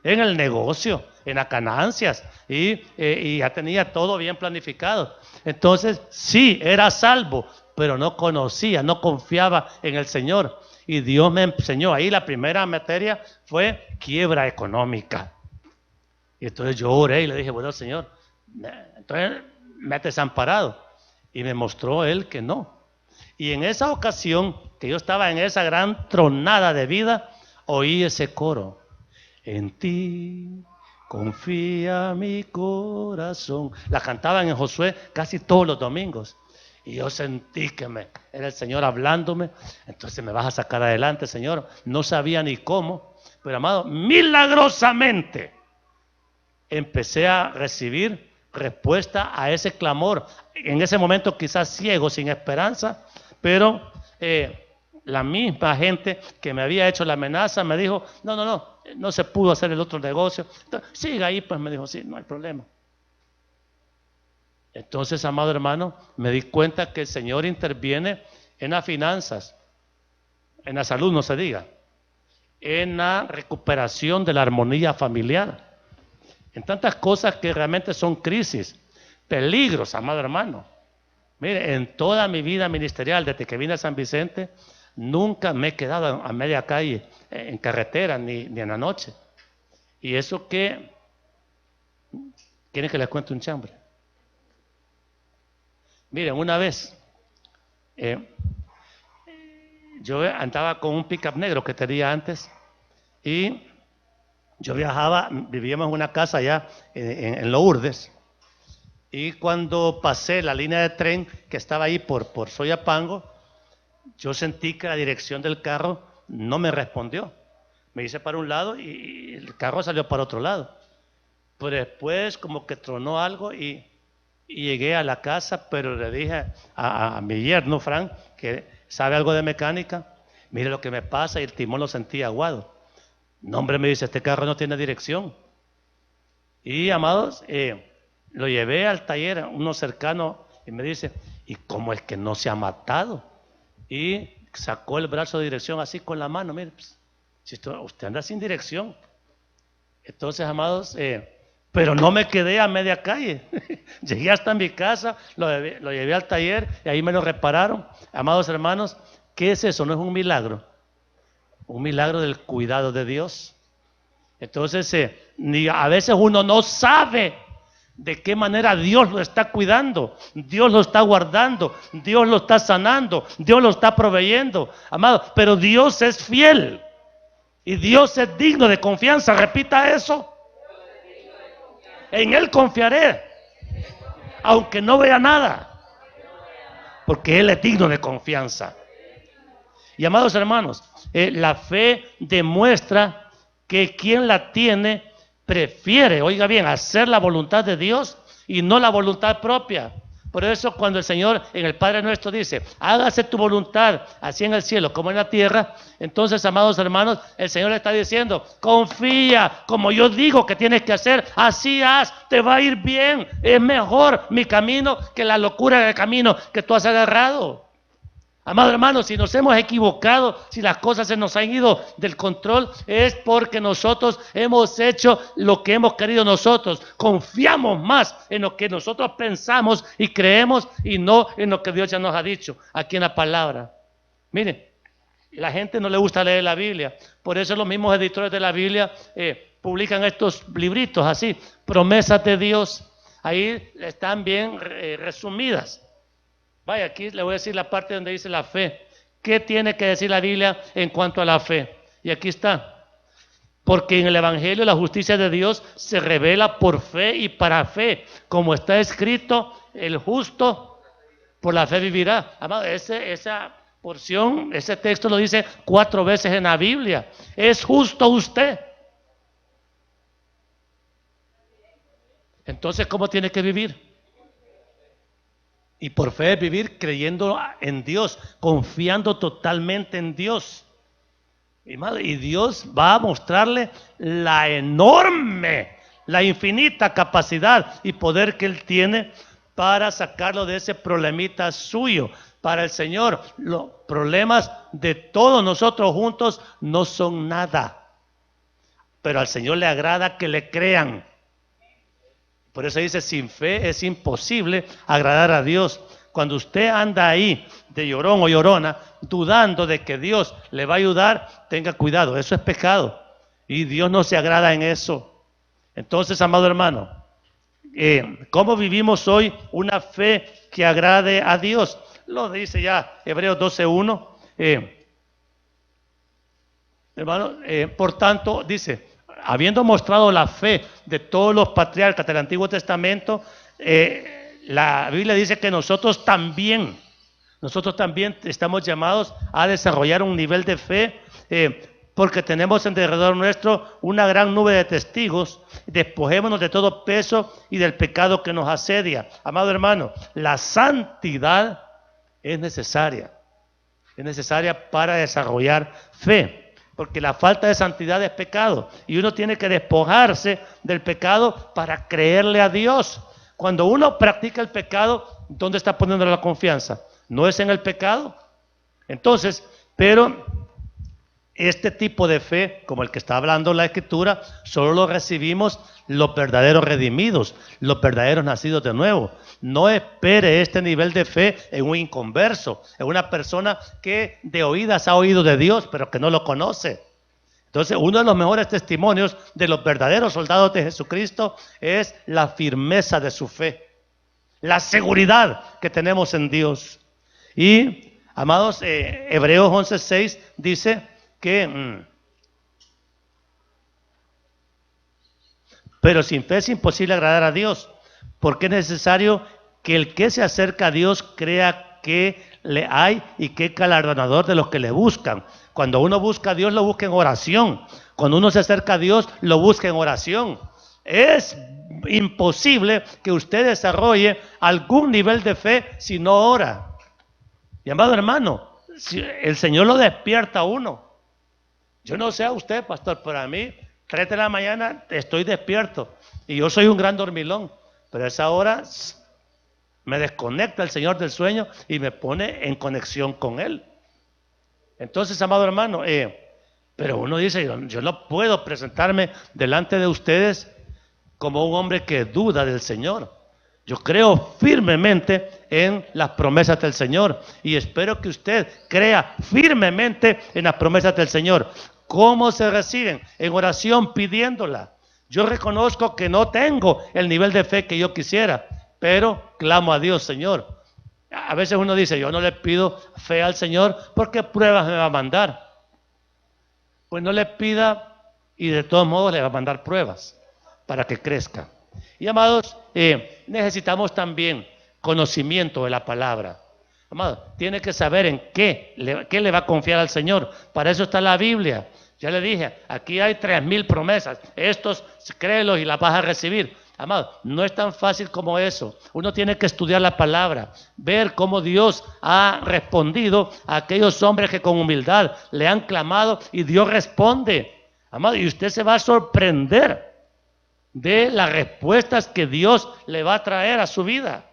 en el negocio, en las ganancias, y ya tenía todo bien planificado. Entonces, sí, era salvo, pero no conocía, no confiaba en el Señor. Y Dios me enseñó, ahí la primera materia fue quiebra económica. Y entonces yo oré y le dije, bueno, Señor, entonces me has desamparado. Y me mostró Él que no. Y en esa ocasión, que yo estaba en esa gran tronada de vida, oí ese coro. En ti confía mi corazón. La cantaban en Josué casi todos los domingos. Y yo sentí que era el Señor hablándome. Entonces me vas a sacar adelante, Señor. No sabía ni cómo. Pero amado, milagrosamente empecé a recibir respuesta a ese clamor. En ese momento quizás ciego, sin esperanza. Pero la misma gente que me había hecho la amenaza me dijo, no se pudo hacer el otro negocio. Entonces, siga ahí, pues me dijo, sí, no hay problema. Entonces, amado hermano, me di cuenta que el Señor interviene en las finanzas, en la salud, no se diga, en la recuperación de la armonía familiar, en tantas cosas que realmente son crisis, peligros, amado hermano. Mire, en toda mi vida ministerial, desde que vine a San Vicente, nunca me he quedado a media calle, en carretera, ni en la noche. Y eso que, ¿quieren que les cuente un chambre? Miren, una vez, yo andaba con un pickup negro que tenía antes, y yo vivíamos en una casa allá en Lourdes, y cuando pasé la línea de tren que estaba ahí por Soyapango, yo sentí que la dirección del carro no me respondió. Me hice para un lado y el carro salió para otro lado. Pero después como que tronó algo y llegué a la casa, pero le dije a mi yerno, Frank, que sabe algo de mecánica, mire lo que me pasa, y el timón lo sentí aguado. No, hombre, me dice, este carro no tiene dirección. Y, amados, lo llevé al taller, uno cercano, y me dice, ¿y cómo es que no se ha matado? Y sacó el brazo de dirección así con la mano, mire, pues, si usted anda sin dirección. Entonces, amados, pero no me quedé a media calle. Llegué hasta mi casa, lo llevé al taller y ahí me lo repararon. Amados hermanos, ¿qué es eso? ¿No es un milagro? Un milagro del cuidado de Dios. Entonces, a veces uno no sabe de qué manera Dios lo está cuidando, Dios lo está guardando, Dios lo está sanando, Dios lo está proveyendo, amado, pero Dios es fiel y Dios es digno de confianza. Repita eso. En Él confiaré, aunque no vea nada, porque Él es digno de confianza. Y amados hermanos, la fe demuestra que quien la tiene prefiere, oiga bien, hacer la voluntad de Dios y no la voluntad propia. Por eso cuando el Señor en el Padre Nuestro dice, hágase tu voluntad, así en el cielo como en la tierra, entonces, amados hermanos, el Señor le está diciendo, confía, como yo digo que tienes que hacer, así haz, te va a ir bien, es mejor mi camino que la locura del camino que tú has agarrado. Amado hermano, si nos hemos equivocado, si las cosas se nos han ido del control, es porque nosotros hemos hecho lo que hemos querido nosotros. Confiamos más en lo que nosotros pensamos y creemos y no en lo que Dios ya nos ha dicho aquí en la palabra. Miren, la gente no le gusta leer la Biblia, por eso los mismos editores de la Biblia publican estos libritos así, promesas de Dios. Ahí están bien resumidas. Vaya, aquí le voy a decir la parte donde dice la fe. ¿Qué tiene que decir la Biblia en cuanto a la fe? Y aquí está. Porque en el Evangelio la justicia de Dios se revela por fe y para fe. Como está escrito, el justo por la fe vivirá. Amado, esa porción, ese texto lo dice 4 veces en la Biblia. ¿Es justo usted? Entonces, ¿cómo tiene que vivir? Y por fe vivir creyendo en Dios, confiando totalmente en Dios. Y Dios va a mostrarle la enorme, la infinita capacidad y poder que Él tiene para sacarlo de ese problemita suyo. Para el Señor, los problemas de todos nosotros juntos no son nada. Pero al Señor le agrada que le crean. Por eso dice, sin fe es imposible agradar a Dios. Cuando usted anda ahí de llorón o llorona, dudando de que Dios le va a ayudar, tenga cuidado, eso es pecado. Y Dios no se agrada en eso. Entonces, amado hermano, ¿cómo vivimos hoy una fe que agrade a Dios? Lo dice ya Hebreos 12:1. Hermano, por tanto, dice, habiendo mostrado la fe de todos los patriarcas del Antiguo Testamento, la Biblia dice que nosotros también estamos llamados a desarrollar un nivel de fe, porque tenemos en derredor nuestro una gran nube de testigos. Despojémonos de todo peso y del pecado que nos asedia. Amado hermano, la santidad es necesaria para desarrollar fe. Porque la falta de santidad es pecado. Y uno tiene que despojarse del pecado para creerle a Dios. Cuando uno practica el pecado, ¿dónde está poniendo la confianza? ¿No es en el pecado? Entonces, pero este tipo de fe, como el que está hablando la Escritura, solo lo recibimos los verdaderos redimidos, los verdaderos nacidos de nuevo. No espere este nivel de fe en un inconverso, en una persona que de oídas ha oído de Dios, pero que no lo conoce. Entonces, uno de los mejores testimonios de los verdaderos soldados de Jesucristo es la firmeza de su fe, la seguridad que tenemos en Dios. Y, amados, Hebreos 11:6 dice que pero sin fe es imposible agradar a Dios, porque es necesario que el que se acerca a Dios crea que le hay y que es galardonador de los que le buscan. Cuando uno busca a Dios, lo busca en oración. Cuando uno se acerca a Dios, lo busca en oración. Es imposible que usted desarrolle algún nivel de fe si no ora. Y amado hermano, si el Señor lo despierta a uno. Yo no sé a usted, pastor, pero a mí 3 de la mañana estoy despierto y yo soy un gran dormilón, pero a esa hora me desconecta el Señor del sueño y me pone en conexión con Él. Entonces, amado hermano, pero uno dice, yo no puedo presentarme delante de ustedes como un hombre que duda del Señor. Yo creo firmemente en las promesas del Señor y espero que usted crea firmemente en las promesas del Señor. ¿Cómo se reciben? En oración, pidiéndola. Yo reconozco que no tengo el nivel de fe que yo quisiera, pero clamo a Dios, Señor. A veces uno dice, yo no le pido fe al Señor porque pruebas me va a mandar. Pues no le pida y de todos modos le va a mandar pruebas para que crezca. Y amados, necesitamos también conocimiento de la palabra. Amado, tiene que saber en qué le va a confiar al Señor. Para eso está la Biblia. Ya le dije, aquí hay 3,000 promesas. Estos, créelos y las vas a recibir. Amado, no es tan fácil como eso. Uno tiene que estudiar la palabra, ver cómo Dios ha respondido a aquellos hombres que con humildad le han clamado y Dios responde. Amado, y usted se va a sorprender de las respuestas que Dios le va a traer a su vida.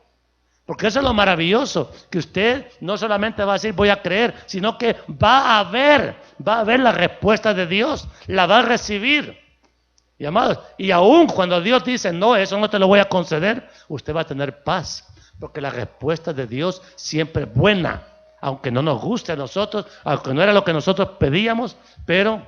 Porque eso es lo maravilloso, que usted no solamente va a decir voy a creer, sino que va a ver la respuesta de Dios, la va a recibir. Y amados, y aún cuando Dios dice no, eso no te lo voy a conceder, usted va a tener paz, porque la respuesta de Dios siempre es buena, aunque no nos guste a nosotros, aunque no era lo que nosotros pedíamos, pero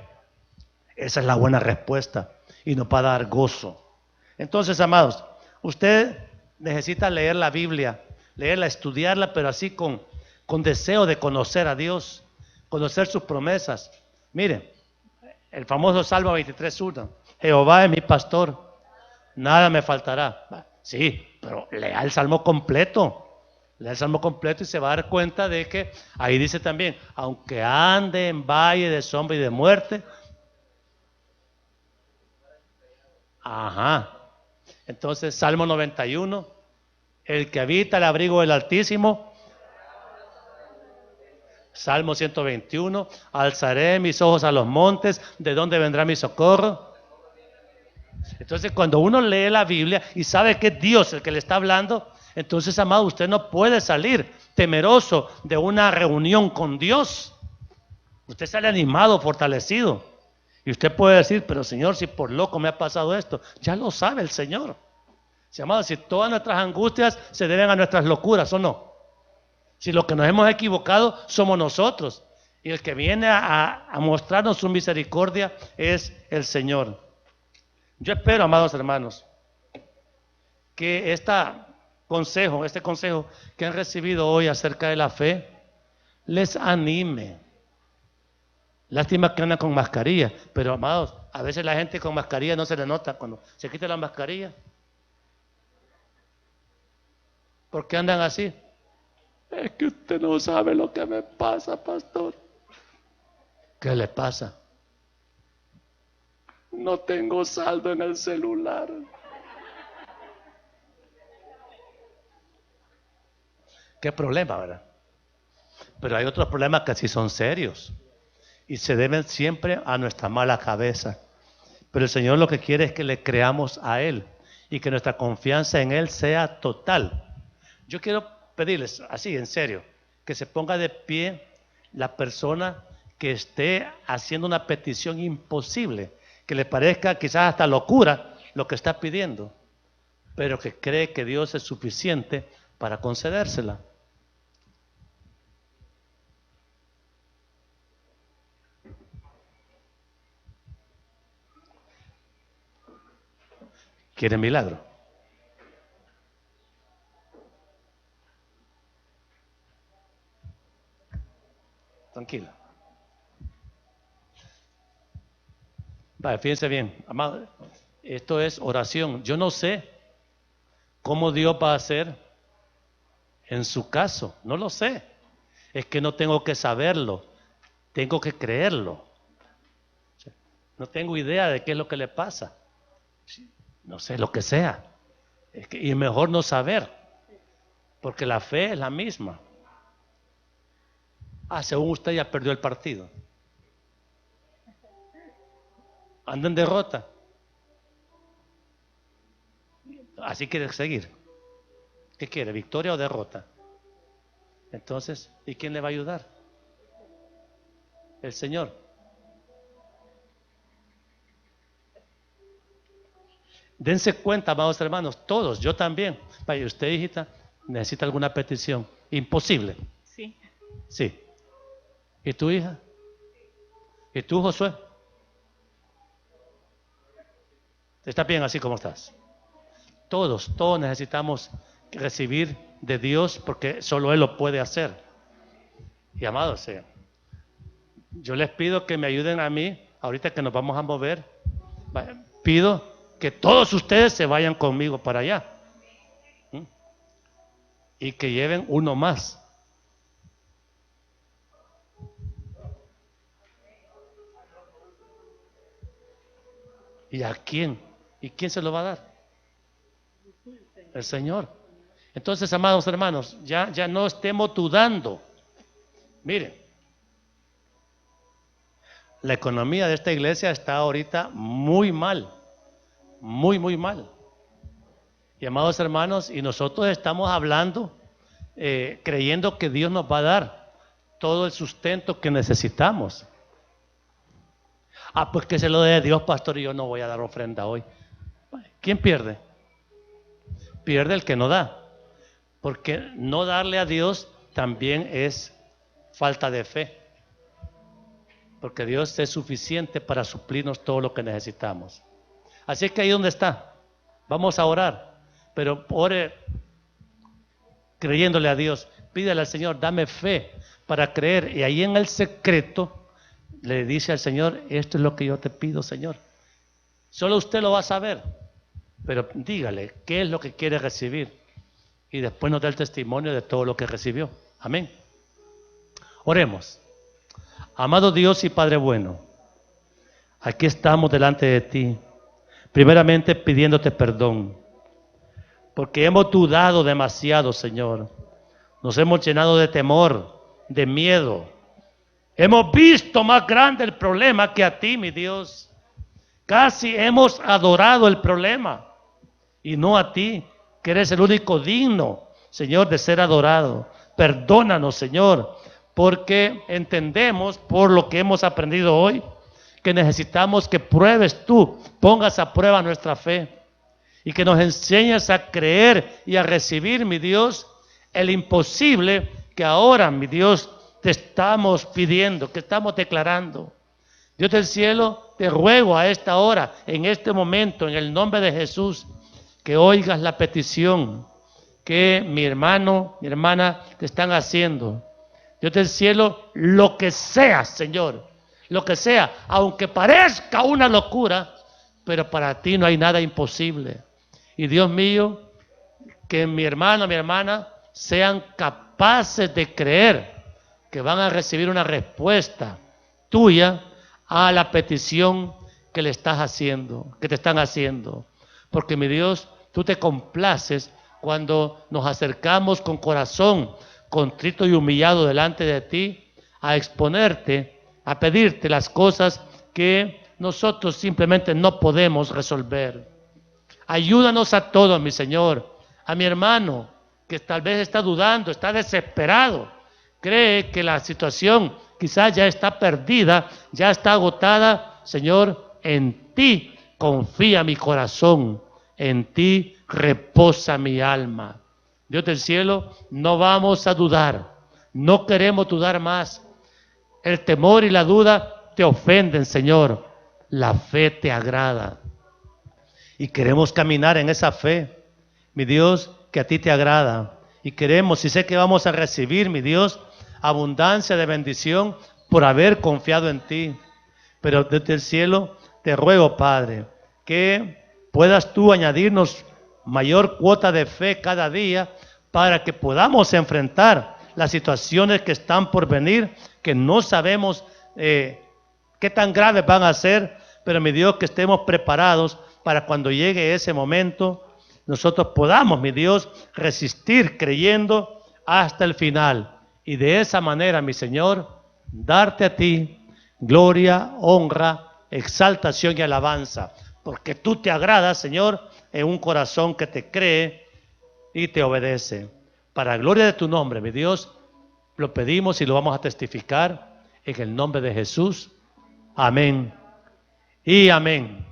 esa es la buena respuesta y nos va a dar gozo. Entonces, amados, usted necesita leer la Biblia, leerla, estudiarla, pero así con deseo de conocer a Dios, conocer sus promesas. Mire, el famoso Salmo 23:1, Jehová es mi pastor, nada me faltará. Sí, pero lea el Salmo completo. Lea el Salmo completo y se va a dar cuenta de que ahí dice también, aunque ande en valle de sombra y de muerte. Ajá. Entonces, Salmo 91, el que habita el abrigo del Altísimo. Salmo 121, alzaré mis ojos a los montes, ¿de dónde vendrá mi socorro? Entonces, cuando uno lee la Biblia y sabe que es Dios el que le está hablando, entonces, amado, usted no puede salir temeroso de una reunión con Dios. Usted sale animado, fortalecido. Y usted puede decir, pero Señor, si por loco me ha pasado esto, ya lo sabe el Señor. Si, amado, si todas nuestras angustias se deben a nuestras locuras, ¿o no? Si lo que nos hemos equivocado somos nosotros. Y el que viene a mostrarnos su misericordia es el Señor. Yo espero, amados hermanos, que este consejo que han recibido hoy acerca de la fe, les anime. Lástima que andan con mascarilla, pero amados, a veces la gente con mascarilla no se le nota cuando se quita la mascarilla. ¿Por qué andan así? Es que usted no sabe lo que me pasa, pastor. ¿Qué le pasa? No tengo saldo en el celular. ¿Qué problema, verdad? Pero hay otros problemas que sí son serios y se deben siempre a nuestra mala cabeza. Pero el Señor lo que quiere es que le creamos a Él y que nuestra confianza en Él sea total. Yo quiero pedirles, así en serio, que se ponga de pie la persona que esté haciendo una petición imposible, que le parezca quizás hasta locura lo que está pidiendo, pero que cree que Dios es suficiente para concedérsela. ¿Quiere milagro? Tranquila. Vale, fíjense bien, amado, esto es oración. Yo no sé cómo Dios va a hacer en su caso, no lo sé. Es que no tengo que saberlo, tengo que creerlo. No tengo idea de qué es lo que le pasa. No sé lo que sea. Y mejor no saber, porque la fe es la misma. Según usted ya perdió el partido. Anda en derrota. Así quiere seguir. ¿Qué quiere? ¿Victoria o derrota? Entonces, ¿y quién le va a ayudar? El Señor. Dense cuenta, amados hermanos, todos, yo también. Vaya, usted, hijita, necesita alguna petición. Imposible. Sí. Sí. ¿Y tu hija? ¿Y tú, Josué? ¿Estás bien así como estás? Todos necesitamos recibir de Dios porque solo Él lo puede hacer. Y amados, yo les pido que me ayuden a mí, ahorita que nos vamos a mover, pido que todos ustedes se vayan conmigo para allá. Y que lleven uno más. ¿Y a quién? ¿Y quién se lo va a dar? El Señor. Entonces, amados hermanos, ya no estemos dudando. Miren, la economía de esta iglesia está ahorita muy mal, muy mal. Y amados hermanos, y nosotros estamos hablando creyendo que Dios nos va a dar todo el sustento que necesitamos. Pues que se lo dé Dios, pastor, y yo no voy a dar ofrenda hoy. ¿Quién pierde? Pierde el que no da. Porque no darle a Dios también es falta de fe. Porque Dios es suficiente para suplirnos todo lo que necesitamos. Así que ahí donde está, vamos a orar. Pero ore creyéndole a Dios. Pídele al Señor, dame fe para creer. Y ahí en el secreto le dice al Señor, esto es lo que yo te pido, Señor. Solo usted lo va a saber. Pero dígale qué es lo que quiere recibir. Y después nos da el testimonio de todo lo que recibió. Amén. Oremos. Amado Dios y Padre bueno, aquí estamos delante de ti, primeramente pidiéndote perdón, porque hemos dudado demasiado, Señor. Nos hemos llenado de temor, de miedo. Hemos visto más grande el problema que a ti, mi Dios. Casi hemos adorado el problema y no a ti, que eres el único digno, Señor, de ser adorado. Perdónanos, Señor, porque entendemos por lo que hemos aprendido hoy que necesitamos que pruebes tú, pongas a prueba nuestra fe y que nos enseñes a creer y a recibir, mi Dios, el imposible que ahora, mi Dios, te estamos pidiendo, que estamos declarando. Dios del cielo, te ruego a esta hora, en este momento, en el nombre de Jesús, que oigas la petición que mi hermano, mi hermana te están haciendo. Dios del cielo, lo que sea, Señor, lo que sea, aunque parezca una locura, pero para ti no hay nada imposible. Y Dios mío, que mi hermano, mi hermana sean capaces de creer que van a recibir una respuesta tuya a la petición que le estás haciendo, que te están haciendo. Porque mi Dios, tú te complaces cuando nos acercamos con corazón contrito y humillado delante de ti, a exponerte, a pedirte las cosas que nosotros simplemente no podemos resolver. Ayúdanos a todos, mi Señor, a mi hermano que tal vez está dudando, está desesperado, cree que la situación quizás ya está perdida, ya está agotada. Señor, en ti confía mi corazón, en ti reposa mi alma. Dios del cielo, no vamos a dudar, no queremos dudar más. El temor y la duda te ofenden, Señor. La fe te agrada. Y queremos caminar en esa fe, mi Dios, que a ti te agrada. Y queremos, y sé que vamos a recibir, mi Dios, abundancia de bendición por haber confiado en ti. Pero desde el cielo te ruego, Padre, que puedas tú añadirnos mayor cuota de fe cada día para que podamos enfrentar las situaciones que están por venir, que no sabemos qué tan graves van a ser, pero mi Dios, que estemos preparados para cuando llegue ese momento, nosotros podamos, mi Dios, resistir creyendo hasta el final. Y de esa manera, mi Señor, darte a ti gloria, honra, exaltación y alabanza, porque tú te agradas, Señor, en un corazón que te cree y te obedece. Para gloria de tu nombre, mi Dios, lo pedimos y lo vamos a testificar en el nombre de Jesús. Amén y amén.